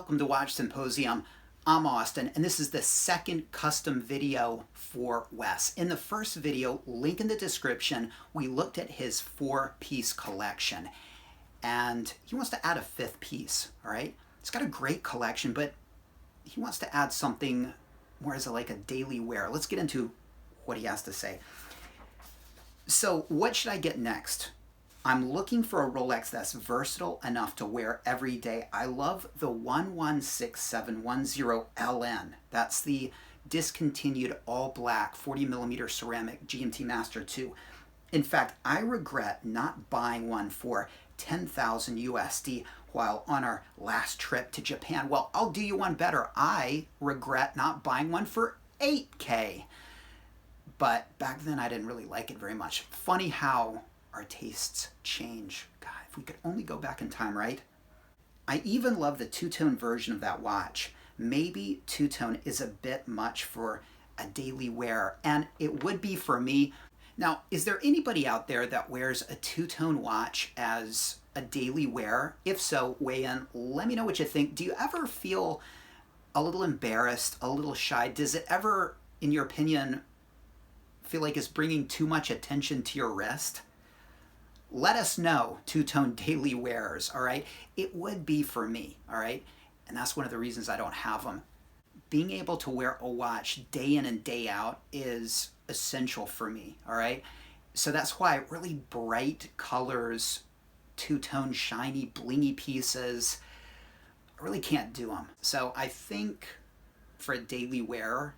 Welcome to Watch Symposium. I'm Austin, and this is the second custom video for Wes. In the first video, link in the description, we looked at his 4-piece collection, and he wants to add a 5th piece, all right? He's got a great collection, but he wants to add something more as like a daily wear. Let's get into what he has to say. So what should I get next? I'm looking for a Rolex that's versatile enough to wear every day. I love the 116710LN. That's the discontinued all black 40mm ceramic GMT Master 2. In fact, I regret not buying one for 10,000 USD while on our last trip to Japan. Well, I'll do you one better. I regret not buying one for 8K. But back then I didn't really like it very much. Funny how our tastes change. God, if we could only go back in time, right? I even love the two-tone version of that watch. Maybe two-tone is a bit much for a daily wear, and it would be for me. Now, is there anybody out there that wears a two-tone watch as a daily wear? If so, weigh in. Let me know what you think. Do you ever feel a little embarrassed, a little shy? Does it ever, in your opinion, feel like it's bringing too much attention to your wrist? Let us know, two-tone daily wearers, all right? It would be for me, all right? And that's one of the reasons I don't have them. Being able to wear a watch day in and day out is essential for me, all right? So that's why really bright colors, two-tone, shiny, blingy pieces, I really can't do them. So I think for a daily wearer,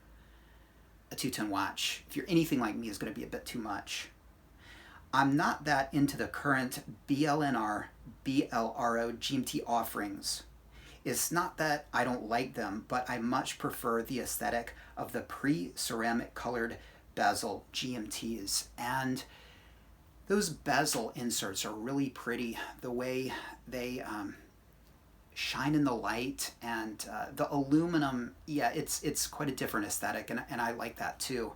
a two-tone watch, if you're anything like me, is going to be a bit too much. I'm not that into the current BLNR, BLRO GMT offerings. It's not that I don't like them, but I much prefer the aesthetic of the pre-ceramic colored bezel GMTs. And those bezel inserts are really pretty. The way they shine in the light, and the aluminum, yeah, it's quite a different aesthetic, and I like that too.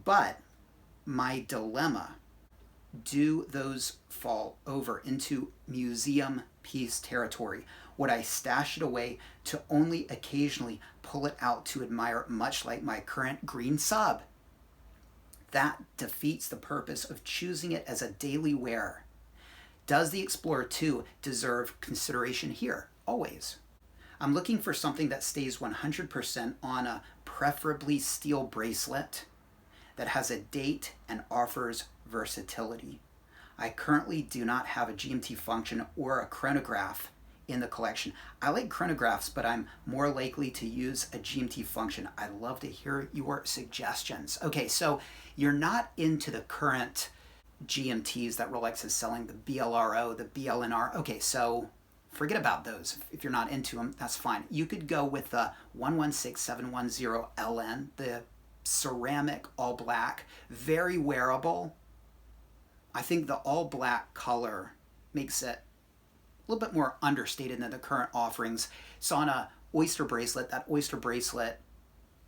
But my dilemma, do those fall over into museum piece territory? Would I stash it away to only occasionally pull it out to admire it, much like my current green sub? That defeats the purpose of choosing it as a daily wear. Does the Explorer 2 deserve consideration here? Always. I'm looking for something that stays 100% on a preferably steel bracelet that has a date and offers versatility. I currently do not have a GMT function or a chronograph in the collection. I like chronographs, but I'm more likely to use a GMT function. I'd love to hear your suggestions. Okay, so you're not into the current GMTs that Rolex is selling, the BLRO, the BLNR. Okay, so forget about those. If you're not into them, that's fine. You could go with the 116710LN, the ceramic all black, very wearable. I think the all black color makes it a little bit more understated than the current offerings. It's on a oyster bracelet. That oyster bracelet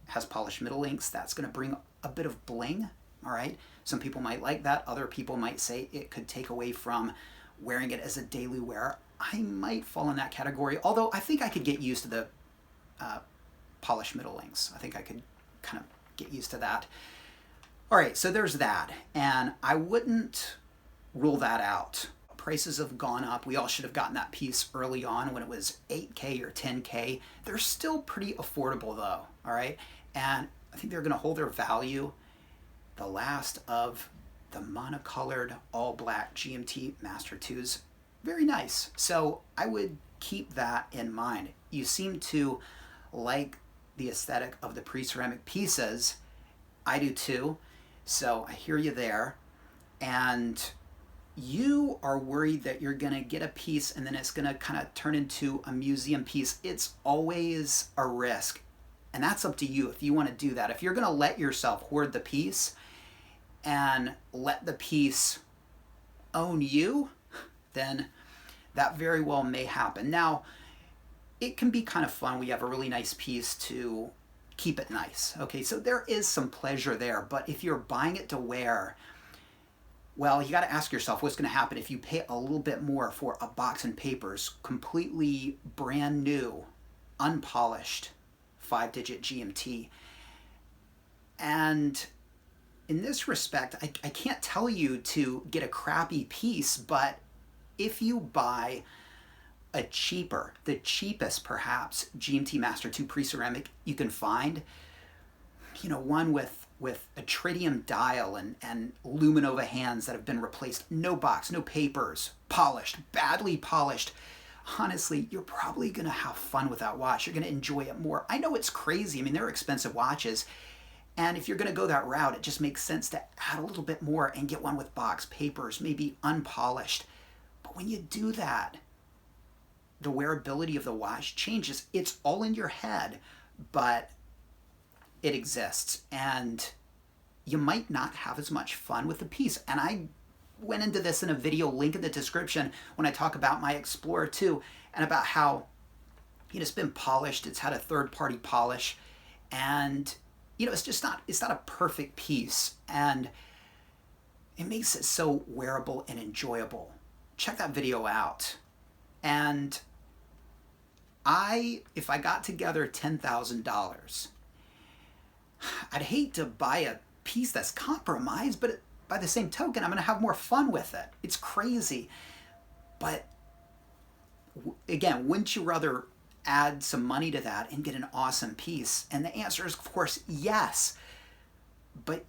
has polished middle links. That's going to bring a bit of bling, all right? Some people might like that. Other people might say it could take away from wearing it as a daily wear. I might fall in that category, although I think I could get used to the polished middle links. I think I could kind of get used to that. All right, so there's that, and I wouldn't rule that out. Prices have gone up. We all should have gotten that piece early on when it was 8K or 10K. They're still pretty affordable though, all right? And I think they're gonna hold their value. The last of the monocolored all black GMT Master 2s, very nice. So I would keep that in mind. You seem to like the aesthetic of the pre-ceramic pieces. I do too, so I hear you there. And you are worried that you're gonna get a piece and then it's gonna kind of turn into a museum piece. It's always a risk, and that's up to you if you want to do that. If you're gonna let yourself hoard the piece and let the piece own you, then that very well may happen. Now, it can be kind of fun. We have a really nice piece to keep it nice. Okay, so there is some pleasure there, but if you're buying it to wear, Well, you got to ask yourself what's going to happen if you pay a little bit more for a box and papers, completely brand new, unpolished 5-digit GMT. And in this respect, I can't tell you to get a crappy piece, but if you buy a cheaper, the cheapest perhaps, GMT Master 2 pre-ceramic you can find, one with a tritium dial and luminova hands that have been replaced, no box, no papers, polished, badly polished, honestly, you're probably going to have fun with that watch. You're going to enjoy it more. I know it's crazy. I mean, they're expensive watches. And if you're going to go that route, it just makes sense to add a little bit more and get one with box, papers, maybe unpolished. But when you do that, the wearability of the watch changes. It's all in your head, but it exists. And you might not have as much fun with the piece. And I went into this in a video, link in the description, when I talk about my Explorer 2 and about how it's been polished. It's had a third-party polish. And it's not a perfect piece, and it makes it so wearable and enjoyable. Check that video out. And if I got together $10,000, I'd hate to buy a piece that's compromised, but by the same token, I'm going to have more fun with it. It's crazy. But again, wouldn't you rather add some money to that and get an awesome piece? And the answer is, of course, yes. But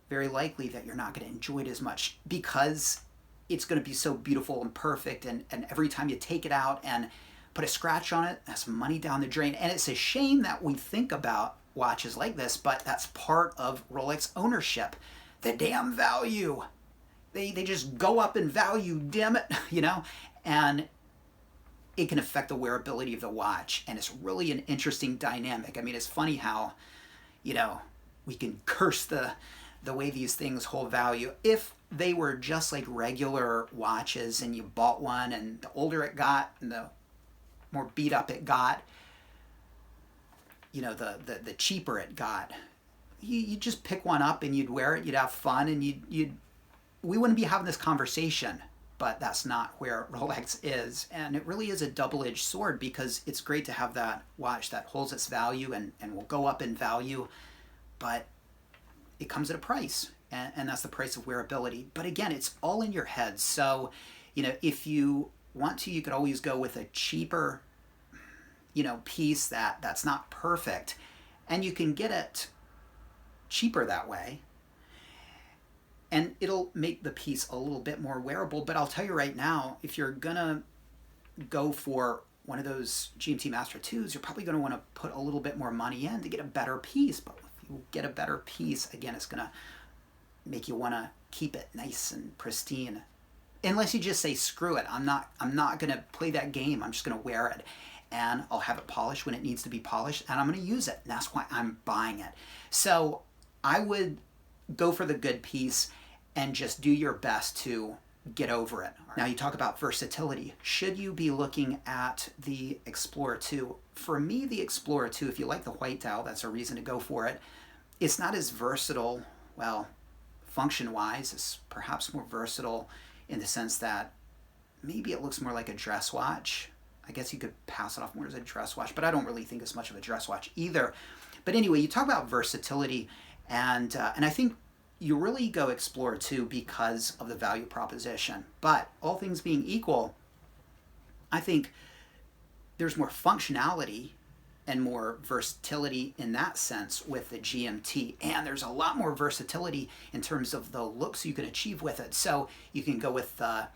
very likely that you're not going to enjoy it as much because it's going to be so beautiful and perfect. And every time you take it out and put a scratch on it, that's money down the drain. And it's a shame that we think about watches like this, but that's part of Rolex ownership. The damn value. They just go up in value, damn it, and it can affect the wearability of the watch, and it's really an interesting dynamic. I mean, it's funny how, we can curse the way these things hold value. If they were just like regular watches and you bought one and the older it got and the more beat up it got, the cheaper it got, you just pick one up and you'd wear it, you'd have fun, and we wouldn't be having this conversation. But that's not where Rolex is. And it really is a double-edged sword because it's great to have that watch that holds its value and will go up in value, but it comes at a price, and that's the price of wearability. But again, it's all in your head. So, if you want to, you could always go with a cheaper, piece that's not perfect, and you can get it cheaper that way. And it'll make the piece a little bit more wearable. But I'll tell you right now, if you're going to go for one of those GMT Master 2s, you're probably going to want to put a little bit more money in to get a better piece. But if you get a better piece, again, it's going to make you want to keep it nice and pristine. Unless you just say, screw it, I'm not going to play that game. I'm just going to wear it. And I'll have it polished when it needs to be polished. And I'm going to use it. And that's why I'm buying it. So I would go for the good piece and just do your best to get over it. Now you talk about versatility. Should you be looking at the Explorer 2? For me, the Explorer 2, if you like the white dial, that's a reason to go for it. It's not as versatile, function-wise. It's perhaps more versatile in the sense that maybe it looks more like a dress watch. I guess you could pass it off more as a dress watch, but I don't really think it's much of a dress watch either. But anyway, you talk about versatility, and I think you really go Explorer 2 because of the value proposition. But all things being equal, I think there's more functionality and more versatility in that sense with the GMT. And there's a lot more versatility in terms of the looks you can achieve with it. So you can go with the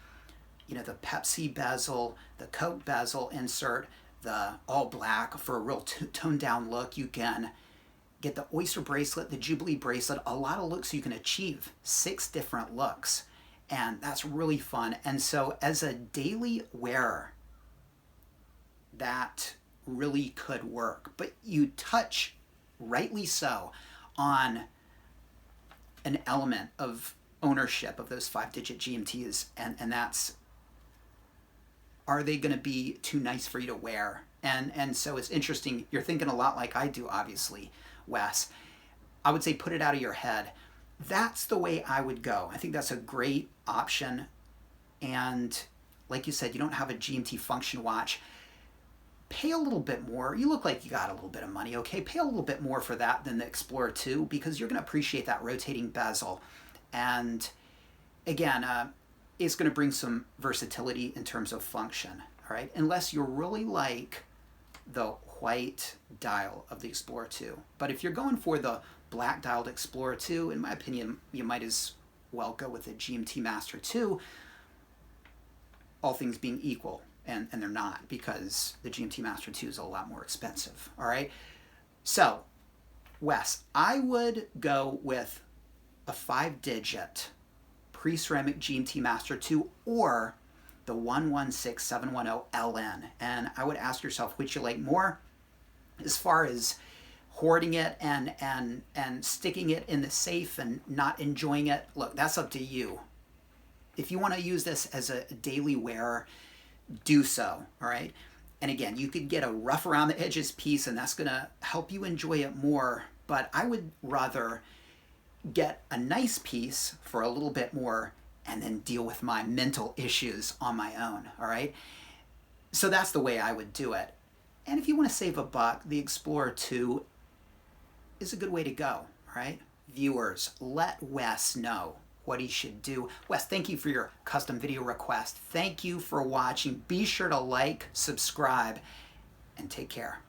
Pepsi bezel, the Coke bezel insert, the all black for a real toned down look. You can get the Oyster bracelet, the Jubilee bracelet, a lot of looks you can achieve, 6 different looks. And that's really fun. And so as a daily wearer, that really could work. But you touch, rightly so, on an element of ownership of those 5-digit GMTs. And that's, are they going to be too nice for you to wear? And so it's interesting. You're thinking a lot like I do, obviously, Wes. I would say put it out of your head. that's the way I would go. I think that's a great option. And like you said, you don't have a GMT function watch. Pay a little bit more. You look like you got a little bit of money, okay? Pay a little bit more for that than the Explorer 2 because you're going to appreciate that rotating bezel. And again, it's going to bring some versatility in terms of function, all right? Unless you really like the white dial of the Explorer 2. But if you're going for the black dialed Explorer 2, in my opinion, you might as well go with the GMT Master 2, all things being equal. And they're not, because the GMT Master 2 is a lot more expensive, all right? So, Wes, I would go with a 5-digit pre-ceramic GMT Master 2 or the 116710 LN. And I would ask yourself which you like more as far as hoarding it and sticking it in the safe and not enjoying it. Look, that's up to you. If you want to use this as a daily wear, do so, all right? And again, you could get a rough around the edges piece and that's going to help you enjoy it more, but I would rather get a nice piece for a little bit more and then deal with my mental issues on my own, all right? So that's the way I would do it. And if you want to save a buck, the Explorer 2 is a good way to go, all right? Viewers, let Wes know what he should do. Wes, thank you for your custom video request. Thank you for watching. Be sure to like, subscribe, and take care.